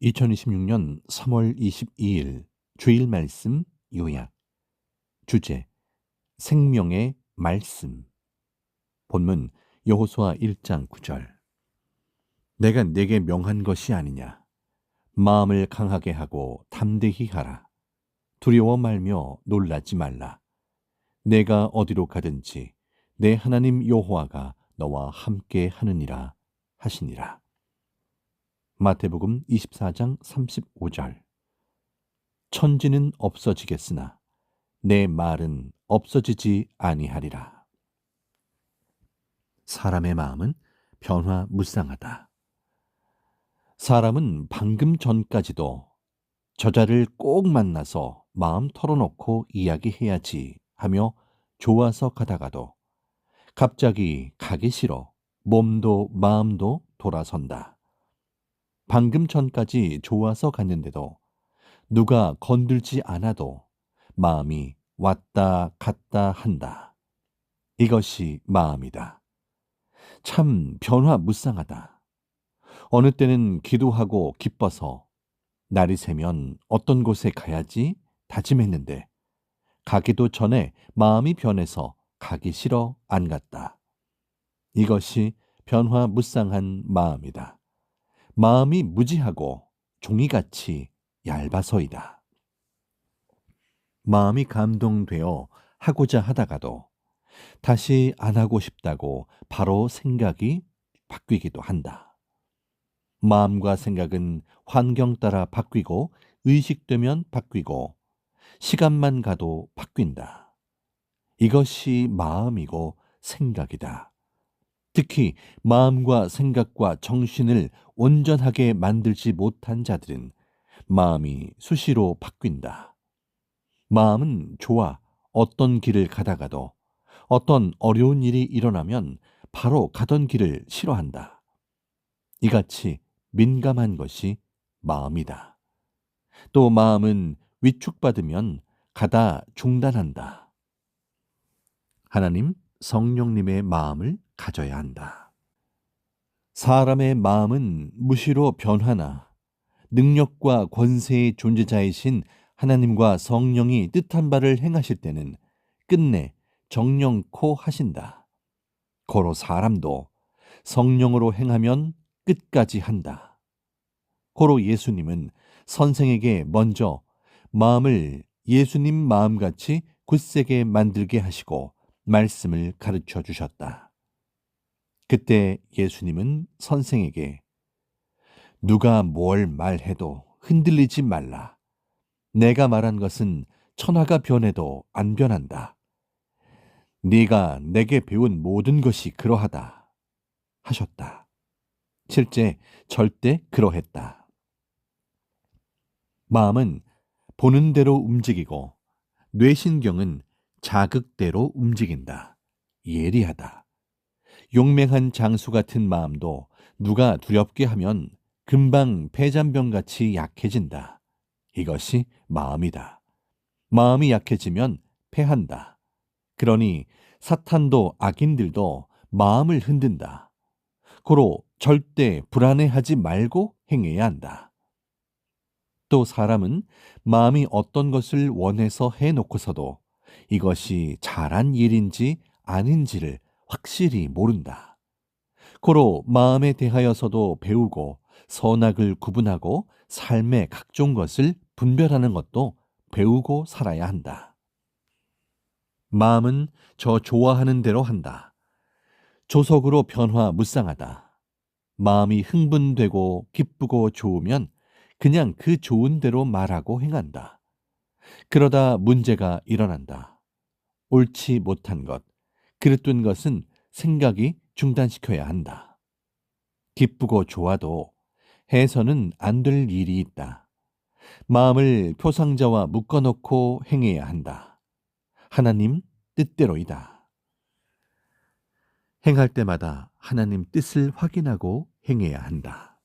2026년 3월 22일 주일 말씀 요약. 주제: 생명의 말씀. 본문 여호수아 1장 9절. 내가 네게 명한 것이 아니냐. 마음을 강하게 하고 담대히 하라. 두려워 말며 놀라지 말라. 내가 어디로 가든지 내 하나님 여호와가 너와 함께 하느니라 하시니라. 마태복음 24장 35절. 천지는 없어지겠으나 내 말은 없어지지 아니하리라. 사람의 마음은 변화무쌍하다. 사람은 방금 전까지도 저자를 꼭 만나서 마음 털어놓고 이야기해야지 하며 좋아서 가다가도 갑자기 가기 싫어 몸도 마음도 돌아선다. 방금 전까지 좋아서 갔는데도 누가 건들지 않아도 마음이 왔다 갔다 한다. 이것이 마음이다. 참 변화무쌍하다. 어느 때는 기도하고 기뻐서 날이 새면 어떤 곳에 가야지 다짐했는데 가기도 전에 마음이 변해서 가기 싫어 안 갔다. 이것이 변화무쌍한 마음이다. 마음이 무지하고 종이같이 얇아서이다. 마음이 감동되어 하고자 하다가도 다시 안 하고 싶다고 바로 생각이 바뀌기도 한다. 마음과 생각은 환경 따라 바뀌고 의식되면 바뀌고 시간만 가도 바뀐다. 이것이 마음이고 생각이다. 특히 마음과 생각과 정신을 온전하게 만들지 못한 자들은 마음이 수시로 바뀐다. 마음은 좋아 어떤 길을 가다가도 어떤 어려운 일이 일어나면 바로 가던 길을 싫어한다. 이같이 민감한 것이 마음이다. 또 마음은 위축받으면 가다 중단한다. 하나님, 성령님의 마음을 가져야 한다. 사람의 마음은 무시로 변화나 능력과 권세의 존재자이신 하나님과 성령이 뜻한 바를 행하실 때는 끝내 정령코 하신다. 고로 사람도 성령으로 행하면 끝까지 한다. 고로 예수님은 선생에게 먼저 마음을 예수님 마음같이 굳세게 만들게 하시고 말씀을 가르쳐 주셨다. 그때 예수님은 선생에게 누가 뭘 말해도 흔들리지 말라. 내가 말한 것은 천하가 변해도 안 변한다. 네가 내게 배운 모든 것이 그러하다 하셨다. 실제 절대 그러했다. 마음은 보는 대로 움직이고 뇌신경은 자극대로 움직인다. 예리하다. 용맹한 장수 같은 마음도 누가 두렵게 하면 금방 폐잔병같이 약해진다. 이것이 마음이다. 마음이 약해지면 패한다. 그러니 사탄도 악인들도 마음을 흔든다. 고로 절대 불안해하지 말고 행해야 한다. 또 사람은 마음이 어떤 것을 원해서 해놓고서도 이것이 잘한 일인지 아닌지를 확실히 모른다. 고로 마음에 대하여서도 배우고 선악을 구분하고 삶의 각종 것을 분별하는 것도 배우고 살아야 한다. 마음은 저 좋아하는 대로 한다. 조석으로 변화무쌍하다. 마음이 흥분되고 기쁘고 좋으면 그냥 그 좋은 대로 말하고 행한다. 그러다 문제가 일어난다. 옳지 못한 것, 그릇된 것은 생각이 중단시켜야 한다. 기쁘고 좋아도 해서는 안 될 일이 있다. 마음을 표상자와 묶어놓고 행해야 한다. 하나님 뜻대로이다. 행할 때마다 하나님 뜻을 확인하고 행해야 한다.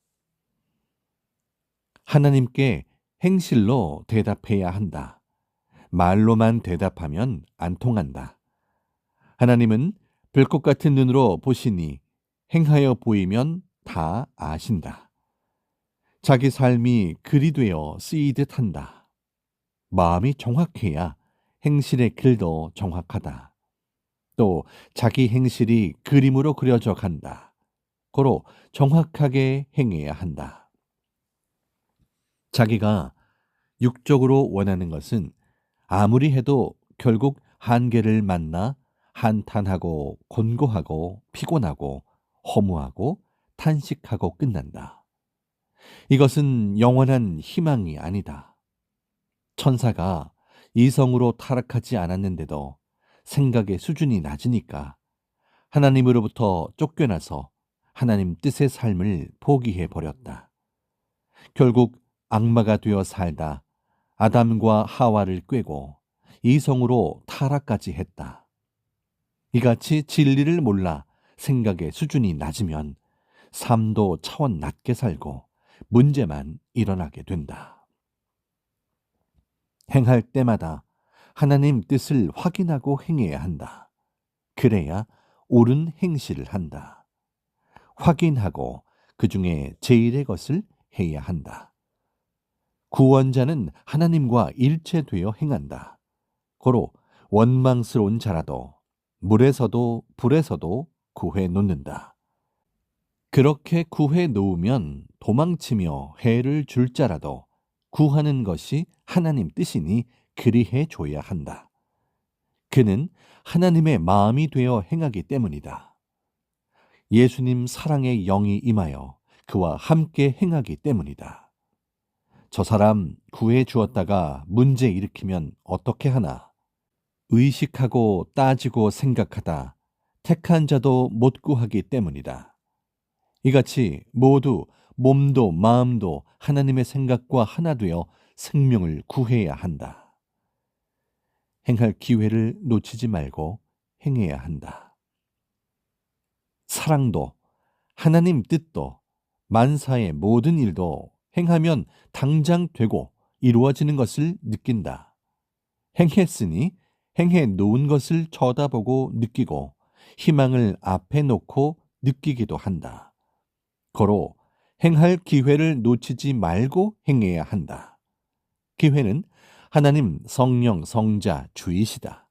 하나님께 행실로 대답해야 한다. 말로만 대답하면 안 통한다. 하나님은 불꽃 같은 눈으로 보시니 행하여 보이면 다 아신다. 자기 삶이 글이 되어 쓰이듯 한다. 마음이 정확해야 행실의 길도 정확하다. 또 자기 행실이 그림으로 그려져 간다. 고로 정확하게 행해야 한다. 자기가 육적으로 원하는 것은 아무리 해도 결국 한계를 만나 한탄하고 곤고하고 피곤하고 허무하고 탄식하고 끝난다. 이것은 영원한 희망이 아니다. 천사가 이성으로 타락하지 않았는데도 생각의 수준이 낮으니까 하나님으로부터 쫓겨나서 하나님 뜻의 삶을 포기해 버렸다. 결국 악마가 되어 살다 아담과 하와를 꾀고 이성으로 타락까지 했다. 이같이 진리를 몰라 생각의 수준이 낮으면 삶도 차원 낮게 살고 문제만 일어나게 된다. 행할 때마다 하나님 뜻을 확인하고 행해야 한다. 그래야 옳은 행실을 한다. 확인하고 그 중에 제일의 것을 해야 한다. 구원자는 하나님과 일체되어 행한다. 고로 원망스러운 자라도 물에서도 불에서도 구해 놓는다. 그렇게 구해 놓으면 도망치며 해를 줄 자라도 구하는 것이 하나님 뜻이니 그리해 줘야 한다. 그는 하나님의 마음이 되어 행하기 때문이다. 예수님 사랑의 영이 임하여 그와 함께 행하기 때문이다. 저 사람 구해 주었다가 문제 일으키면 어떻게 하나? 의식하고 따지고 생각하다 택한 자도 못 구하기 때문이다. 이같이 모두 몸도 마음도 하나님의 생각과 하나 되어 생명을 구해야 한다. 행할 기회를 놓치지 말고 행해야 한다. 사랑도 하나님 뜻도 만사의 모든 일도 행하면 당장 되고 이루어지는 것을 느낀다. 행했으니 행해 놓은 것을 쳐다보고 느끼고 희망을 앞에 놓고 느끼기도 한다. 고로 행할 기회를 놓치지 말고 행해야 한다. 기회는 하나님 성령 성자 주이시다.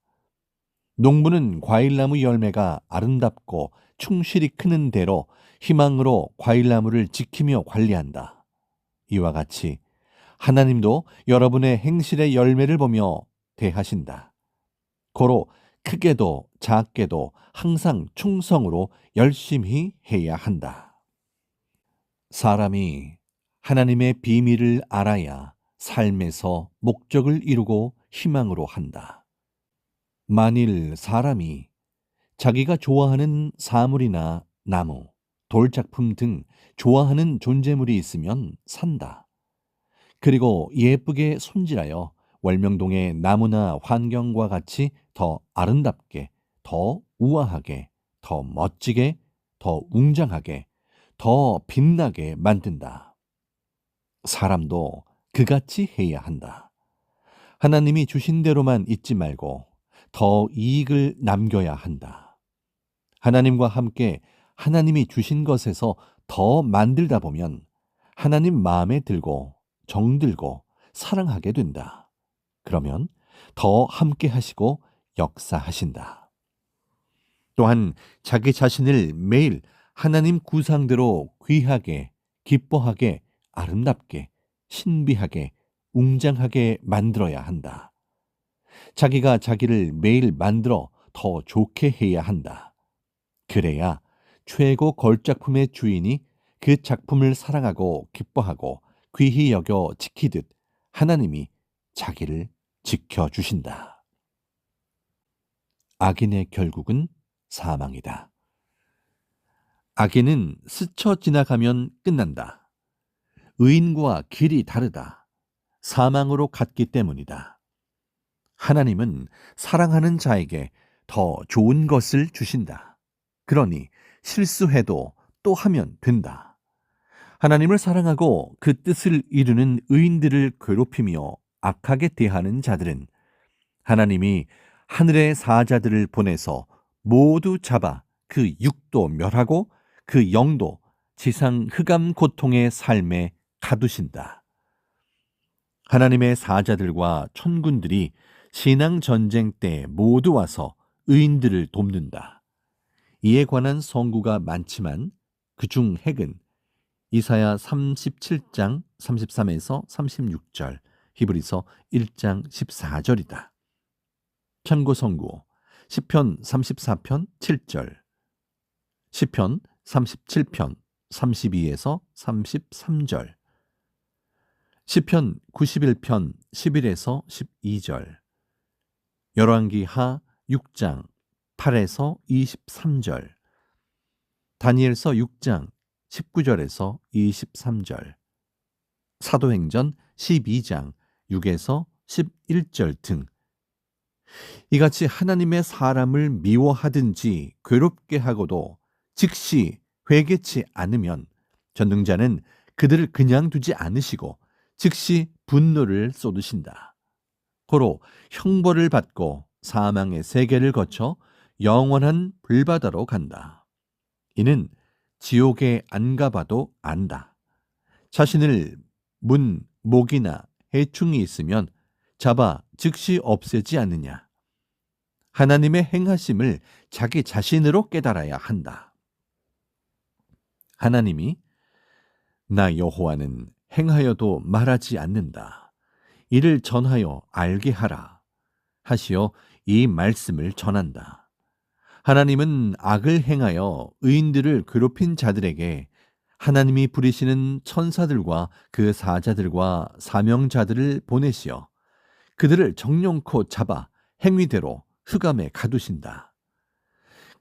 농부는 과일나무 열매가 아름답고 충실히 크는 대로 희망으로 과일나무를 지키며 관리한다. 이와 같이 하나님도 여러분의 행실의 열매를 보며 대하신다. 고로 크게도 작게도 항상 충성으로 열심히 해야 한다. 사람이 하나님의 비밀을 알아야 삶에서 목적을 이루고 희망으로 한다. 만일 사람이 자기가 좋아하는 사물이나 나무, 돌작품 등 좋아하는 존재물이 있으면 산다. 그리고 예쁘게 손질하여 월명동의 나무나 환경과 같이 더 아름답게, 더 우아하게, 더 멋지게, 더 웅장하게, 더 빛나게 만든다. 사람도 그같이 해야 한다. 하나님이 주신 대로만 있지 말고 더 이익을 남겨야 한다. 하나님과 함께 하나님이 주신 것에서 더 만들다 보면 하나님 마음에 들고 정들고 사랑하게 된다. 그러면 더 함께 하시고 역사하신다. 또한 자기 자신을 매일 하나님 구상대로 귀하게, 기뻐하게, 아름답게, 신비하게, 웅장하게 만들어야 한다. 자기가 자기를 매일 만들어 더 좋게 해야 한다. 그래야 최고 걸작품의 주인이 그 작품을 사랑하고 기뻐하고 귀히 여겨 지키듯 하나님이 자기를 지켜주신다. 악인의 결국은 사망이다. 악인은 스쳐 지나가면 끝난다. 의인과 길이 다르다. 사망으로 갔기 때문이다. 하나님은 사랑하는 자에게 더 좋은 것을 주신다. 그러니 실수해도 또 하면 된다. 하나님을 사랑하고 그 뜻을 이루는 의인들을 괴롭히며 악하게 대하는 자들은 하나님이 하늘의 사자들을 보내서 모두 잡아 그 육도 멸하고 그 영도 지상 흑암 고통의 삶에 가두신다. 하나님의 사자들과 천군들이 신앙 전쟁 때 모두 와서 의인들을 돕는다. 이에 관한 성구가 많지만 그중 핵은 이사야 37장 33에서 36절, 히브리서 1장 14절이다. 참고 성구 시편 34편 7절, 시편 37편 32에서 33절, 시편 91편 11에서 12절, 열왕기하 6장 8에서 23절, 다니엘서 6장 19절에서 23절, 사도행전 12장 6에서 11절 등 이같이 하나님의 사람을 미워하든지 괴롭게 하고도 즉시 회개치 않으면 전능자는 그들을 그냥 두지 않으시고 즉시 분노를 쏟으신다. 고로 형벌을 받고 사망의 세계를 거쳐 영원한 불바다로 간다. 이는 지옥에 안 가봐도 안다. 자신을 문, 목이나 해충이 있으면 잡아 즉시 없애지 않느냐. 하나님의 행하심을 자기 자신으로 깨달아야 한다. 하나님이 나 여호와는 행하여도 말하지 않는다. 이를 전하여 알게 하라 하시어 이 말씀을 전한다. 하나님은 악을 행하여 의인들을 괴롭힌 자들에게 하나님이 부리시는 천사들과 그 사자들과 사명자들을 보내시어 그들을 정령코 잡아 행위대로 흑암에 가두신다.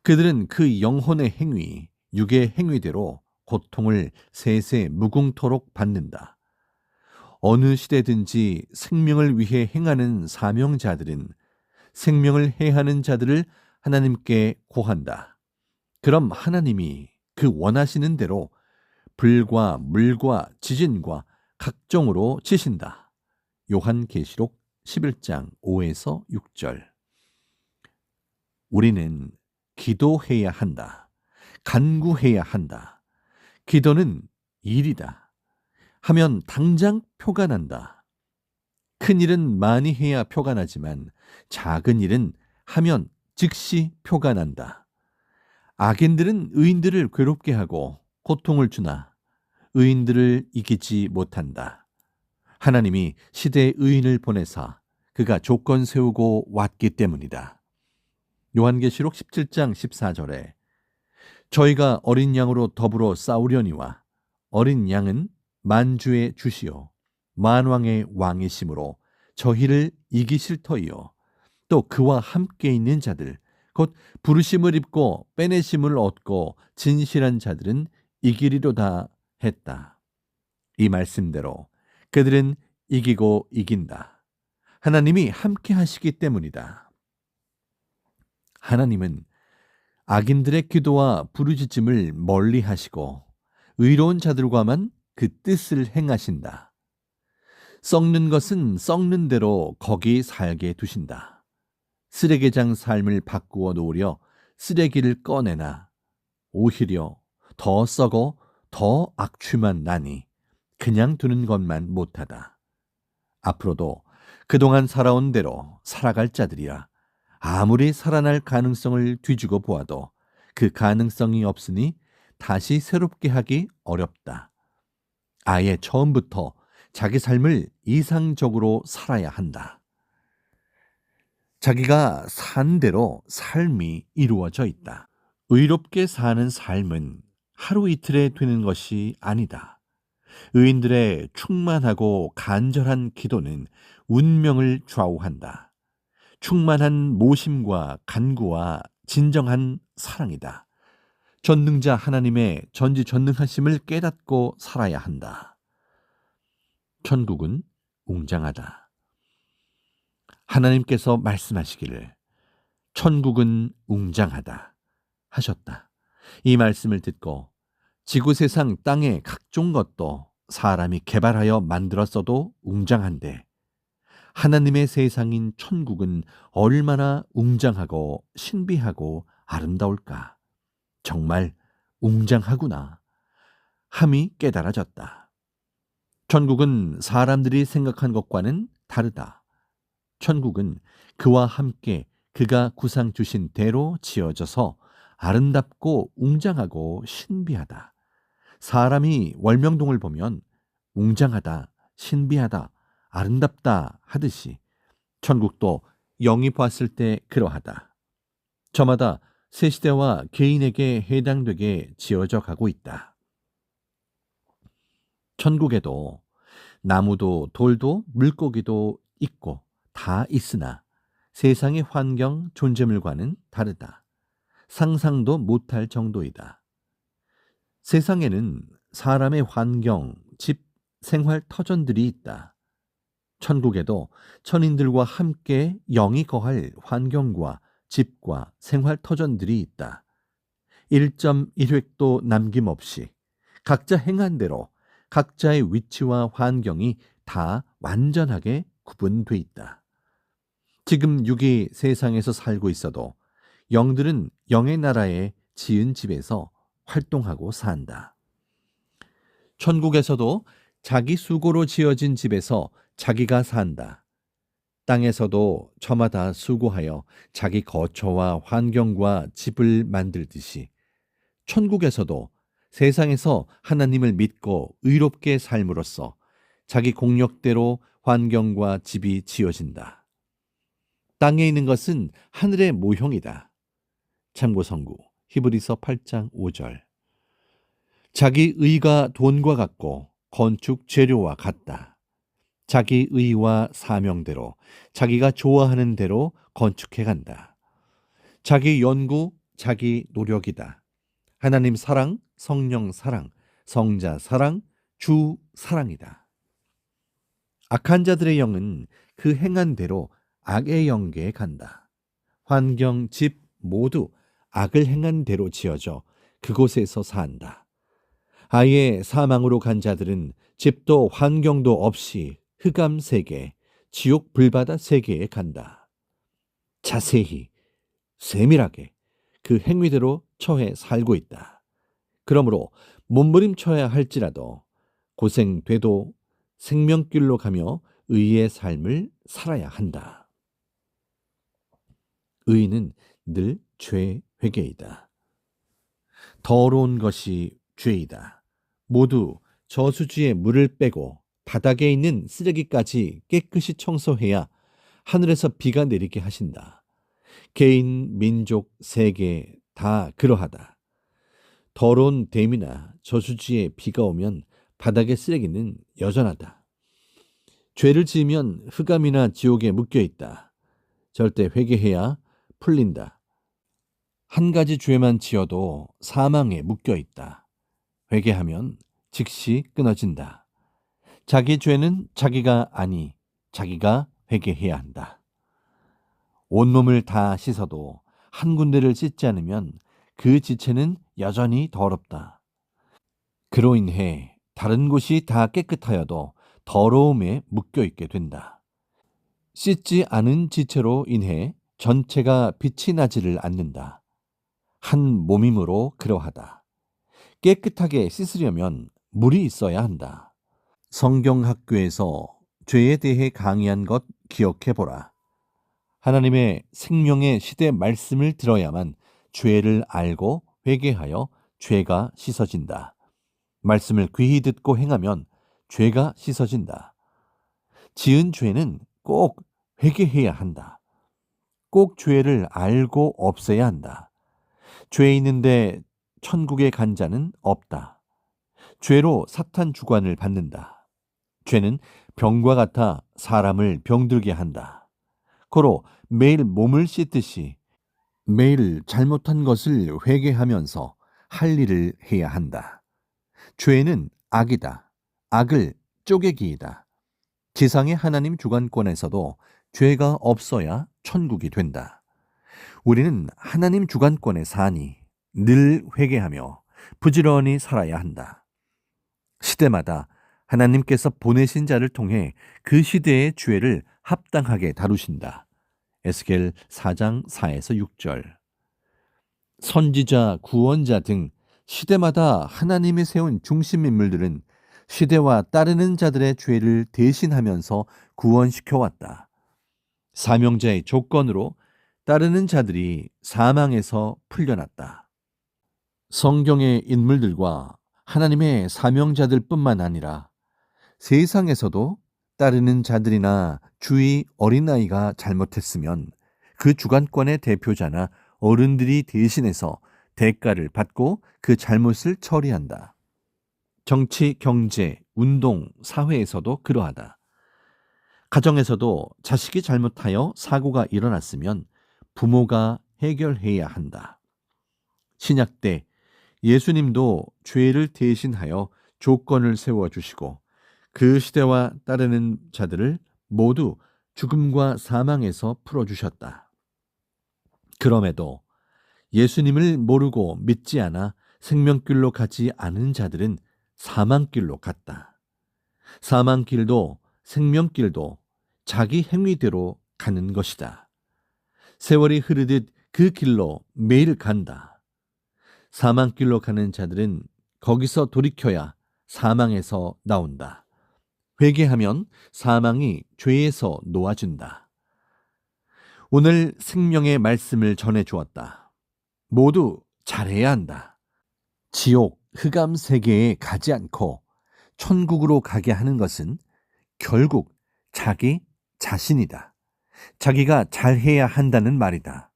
그들은 그 영혼의 행위, 육의 행위대로 고통을 세세 무궁토록 받는다. 어느 시대든지 생명을 위해 행하는 사명자들은 생명을 해하는 자들을 하나님께 고한다. 그럼 하나님이 그 원하시는 대로 불과 물과 지진과 각종으로 치신다. 요한계시록 11장 5에서 6절. 우리는 기도해야 한다. 간구해야 한다. 기도는 일이다. 하면 당장 표가 난다. 큰 일은 많이 해야 표가 나지만 작은 일은 하면 즉시 표가 난다. 악인들은 의인들을 괴롭게 하고 고통을 주나 의인들을 이기지 못한다. 하나님이 시대의 의인을 보내사 그가 조건 세우고 왔기 때문이다. 요한계시록 17장 14절에 저희가 어린 양으로 더불어 싸우려니와 어린 양은 만주의 주시오 만왕의 왕이심으로 저희를 이기실 터이요 또 그와 함께 있는 자들 곧 부르심을 입고 빼내심을 얻고 진실한 자들은 이기리로다 했다. 이 말씀대로 그들은 이기고 이긴다. 하나님이 함께 하시기 때문이다. 하나님은 악인들의 기도와 부르짖음을 멀리 하시고 의로운 자들과만 그 뜻을 행하신다. 썩는 것은 썩는 대로 거기 살게 두신다. 쓰레기장 삶을 바꾸어 놓으려 쓰레기를 꺼내나 오히려 더 썩어 더 악취만 나니 그냥 두는 것만 못하다. 앞으로도 그동안 살아온 대로 살아갈 자들이라 아무리 살아날 가능성을 뒤지고 보아도 그 가능성이 없으니 다시 새롭게 하기 어렵다. 아예 처음부터 자기 삶을 이상적으로 살아야 한다. 자기가 산 대로 삶이 이루어져 있다. 의롭게 사는 삶은 하루 이틀에 되는 것이 아니다. 의인들의 충만하고 간절한 기도는 운명을 좌우한다. 충만한 모심과 간구와 진정한 사랑이다. 전능자 하나님의 전지전능하심을 깨닫고 살아야 한다. 천국은 웅장하다. 하나님께서 말씀하시기를 천국은 웅장하다 하셨다. 이 말씀을 듣고 지구세상 땅의 각종 것도 사람이 개발하여 만들었어도 웅장한데 하나님의 세상인 천국은 얼마나 웅장하고 신비하고 아름다울까. 정말 웅장하구나 함이 깨달아졌다. 천국은 사람들이 생각한 것과는 다르다. 천국은 그와 함께 그가 구상 주신 대로 지어져서 아름답고 웅장하고 신비하다. 사람이 월명동을 보면 웅장하다, 신비하다, 아름답다 하듯이 천국도 영이 봤을 때 그러하다. 저마다 새 시대와 개인에게 해당되게 지어져 가고 있다. 천국에도 나무도 돌도 물고기도 있고 다 있으나 세상의 환경 존재물과는 다르다. 상상도 못할 정도이다. 세상에는 사람의 환경, 집, 생활 터전들이 있다. 천국에도 천인들과 함께 영이 거할 환경과 집과 생활 터전들이 있다. 1.1획도 남김없이 각자 행한 대로 각자의 위치와 환경이 다 완전하게 구분돼 있다. 지금 육이 세상에서 살고 있어도 영들은 영의 나라에 지은 집에서 활동하고 산다. 천국에서도 자기 수고로 지어진 집에서 자기가 산다. 땅에서도 저마다 수고하여 자기 거처와 환경과 집을 만들듯이 천국에서도 세상에서 하나님을 믿고 의롭게 삶으로써 자기 공력대로 환경과 집이 지어진다. 땅에 있는 것은 하늘의 모형이다. 참고성구 히브리서 8장 5절. 자기 의가 돈과 같고 건축 재료와 같다. 자기 의와 사명대로 자기가 좋아하는 대로 건축해 간다. 자기 연구, 자기 노력이다. 하나님 사랑, 성령 사랑, 성자 사랑, 주 사랑이다. 악한 자들의 영은 그 행한 대로 악의 영계에 간다. 환경, 집 모두 악을 행한 대로 지어져 그곳에서 산다. 아예 사망으로 간 자들은 집도 환경도 없이 흑암 세계, 지옥 불바다 세계에 간다. 자세히, 세밀하게 그 행위대로 처해 살고 있다. 그러므로 몸부림쳐야 할지라도 고생돼도 생명길로 가며 의의 삶을 살아야 한다. 의는 늘 죄 회개이다. 더러운 것이 죄이다. 모두 저수지에 물을 빼고 바닥에 있는 쓰레기까지 깨끗이 청소해야 하늘에서 비가 내리게 하신다. 개인, 민족, 세계 다 그러하다. 더러운 댐이나 저수지에 비가 오면 바닥의 쓰레기는 여전하다. 죄를 지으면 흑암이나 지옥에 묶여 있다. 절대 회개해야 풀린다. 한 가지 죄만 지어도 사망에 묶여 있다. 회개하면 즉시 끊어진다. 자기 죄는 자기가 아니 자기가 회개해야 한다. 온몸을 다 씻어도 한 군데를 씻지 않으면 그 지체는 여전히 더럽다. 그로 인해 다른 곳이 다 깨끗하여도 더러움에 묶여 있게 된다. 씻지 않은 지체로 인해 전체가 빛이 나지를 않는다. 한 몸이므로 그러하다. 깨끗하게 씻으려면 물이 있어야 한다. 성경학교에서 죄에 대해 강의한 것 기억해보라. 하나님의 생명의 시대 말씀을 들어야만 죄를 알고 회개하여 죄가 씻어진다. 말씀을 귀히 듣고 행하면 죄가 씻어진다. 지은 죄는 꼭 회개해야 한다. 꼭 죄를 알고 없애야 한다. 죄 있는데 천국에 간 자는 없다. 죄로 사탄 주관을 받는다. 죄는 병과 같아 사람을 병들게 한다. 고로 매일 몸을 씻듯이 매일 잘못한 것을 회개하면서 할 일을 해야 한다. 죄는 악이다. 악을 쪼개기이다. 지상의 하나님 주관권에서도 죄가 없어야 천국이 된다. 우리는 하나님 주관권에 사니 늘 회개하며 부지런히 살아야 한다. 시대마다 하나님께서 보내신 자를 통해 그 시대의 죄를 합당하게 다루신다. 에스겔 4장 4에서 6절. 선지자, 구원자 등 시대마다 하나님이 세운 중심 인물들은 시대와 따르는 자들의 죄를 대신하면서 구원시켜 왔다. 사명자의 조건으로 따르는 자들이 사망에서 풀려났다. 성경의 인물들과 하나님의 사명자들뿐만 아니라 세상에서도 따르는 자들이나 주위 어린아이가 잘못했으면 그 주관권의 대표자나 어른들이 대신해서 대가를 받고 그 잘못을 처리한다. 정치, 경제, 운동, 사회에서도 그러하다. 가정에서도 자식이 잘못하여 사고가 일어났으면 부모가 해결해야 한다. 신약 때 예수님도 죄를 대신하여 조건을 세워주시고 그 시대와 따르는 자들을 모두 죽음과 사망에서 풀어주셨다. 그럼에도 예수님을 모르고 믿지 않아 생명길로 가지 않은 자들은 사망길로 갔다. 사망길도 생명길도 자기 행위대로 가는 것이다. 세월이 흐르듯 그 길로 매일 간다. 사망길로 가는 자들은 거기서 돌이켜야 사망에서 나온다. 회개하면 사망이 죄에서 놓아준다. 오늘 생명의 말씀을 전해 주었다. 모두 잘해야 한다. 지옥, 흑암 세계에 가지 않고 천국으로 가게 하는 것은 결국 자기 자신이다. 자기가 잘해야 한다는 말이다.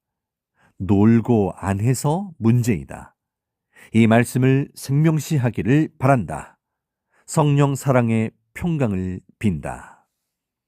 놀고 안 해서 문제이다. 이 말씀을 생명시하기를 바란다. 성령 사랑의 평강을 빈다.